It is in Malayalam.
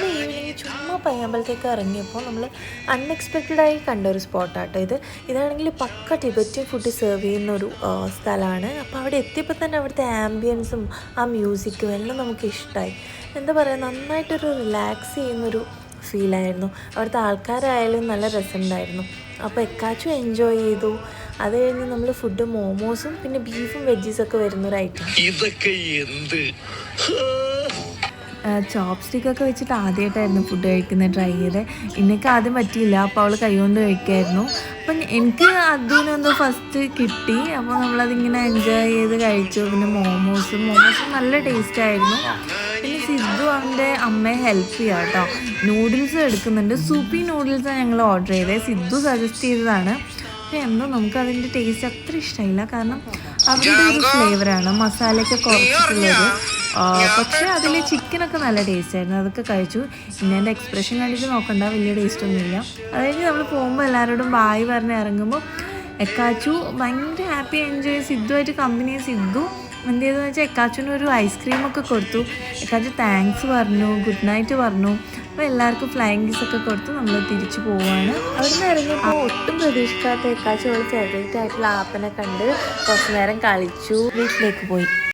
ഈവനിങ് ചുമ്മാ പയ്യാമ്പലത്തേക്ക് ഇറങ്ങിയപ്പോൾ നമ്മൾ അൺഎക്സ്പെക്റ്റഡായി കണ്ട ഒരു സ്പോട്ടാട്ടോ ഇതാണെങ്കിൽ പക്ക ടിബറ്റൻ ഫുഡ് സെർവ് ചെയ്യുന്ന ഒരു സ്ഥലമാണ്. അപ്പോൾ അവിടെ എത്തിയപ്പോൾ തന്നെ അവിടുത്തെ ആംബിയൻസും ആ മ്യൂസിക്കും എല്ലാം നമുക്ക് ഇഷ്ടമായി. എന്താ പറയുക, നന്നായിട്ടൊരു റിലാക്സ് ചെയ്യുന്നൊരു ഫീലായിരുന്നു. അവിടുത്തെ ആൾക്കാരായാലും നല്ല രസമുണ്ടായിരുന്നു. അപ്പോൾ എക്കാച്ചു എൻജോയ് ചെയ്തു. അത് കഴിഞ്ഞ് നമ്മൾ ഫുഡ് മോമോസും പിന്നെ ബീഫും വെജീസൊക്കെ വരുന്നൊരു ഐറ്റം. ഇതൊക്കെ എന്ത് ചോപ്സ്റ്റിക്കൊക്കെ വെച്ചിട്ട് ആദ്യമായിട്ടായിരുന്നു ഫുഡ് കഴിക്കുന്നത് ട്രൈ ചെയ്തത്. എനിക്ക് ആദ്യം പറ്റിയില്ല, അപ്പോൾ അവൾ കൈകൊണ്ട് കഴിക്കായിരുന്നു. അപ്പം എനിക്ക് അതിനെന്തോ ഫസ്റ്റ് കിട്ടി. അപ്പോൾ നമ്മളതിങ്ങനെ എൻജോയ് ചെയ്ത് കഴിച്ചു. പിന്നെ മോമോസും നല്ല ടേസ്റ്റ് ആയിരുന്നു. പിന്നെ സിദ്ധു അവൻ്റെ അമ്മയെ ഹെൽപ്പ് ചെയ്യാം കേട്ടോ. നൂഡിൽസ് എടുക്കുന്നുണ്ട്. സൂപ്പി നൂഡിൽസാണ് ഞങ്ങൾ ഓർഡർ ചെയ്തത്. സിദ്ധു സജസ്റ്റ് ചെയ്തതാണ്. പക്ഷേ എന്തോ നമുക്കതിൻ്റെ ടേസ്റ്റ് അത്ര ഇഷ്ടമായില്ല. കാരണം അവരുടെ ഒരു ഫ്ലേവറാണ്, മസാലയൊക്കെ കുറച്ചിട്ടുള്ളത്. പക്ഷേ അതിൽ ചിക്കനൊക്കെ നല്ല ടേസ്റ്റ് ആയിരുന്നു. അതൊക്കെ കഴിച്ചു. പിന്നെ എൻ്റെ എക്സ്പ്രഷൻ കണ്ടിട്ട് നോക്കണ്ട, വലിയ ടേസ്റ്റ് ഒന്നുമില്ല. അതായത് നമ്മൾ പോകുമ്പോൾ എല്ലാവരോടും ബായ് പറഞ്ഞ് ഇറങ്ങുമ്പോൾ എക്കാച്ചു ഭയങ്കര ഹാപ്പി എൻജോയ്. സിദ്ധുവായിട്ട് കമ്പനി സിദ്ധു എന്ത് ചെയ്തെന്ന് വെച്ചാൽ എക്കാച്ചുവിനൊരു ഐസ്ക്രീമൊക്കെ കൊടുത്തു. എക്കാച്ചു താങ്ക്സ് പറഞ്ഞു, ഗുഡ് നൈറ്റ് പറഞ്ഞു. അപ്പോൾ എല്ലാവർക്കും ഫ്ലൈയിങ് കിസ്സൊക്കെ കൊടുത്ത് നമ്മൾ തിരിച്ചു പോവുകയാണ്. അവിടെ നിന്ന് ഇറങ്ങിയപ്പോൾ ഒട്ടും പ്രതീക്ഷിക്കാത്ത എക്കാച്ചു അവൾ ഫേവറേറ്റ് ആയിട്ടുള്ള ആപ്പനെ കണ്ട് കുറച്ച് നേരം കളിച്ചു വീട്ടിലേക്ക് പോയി.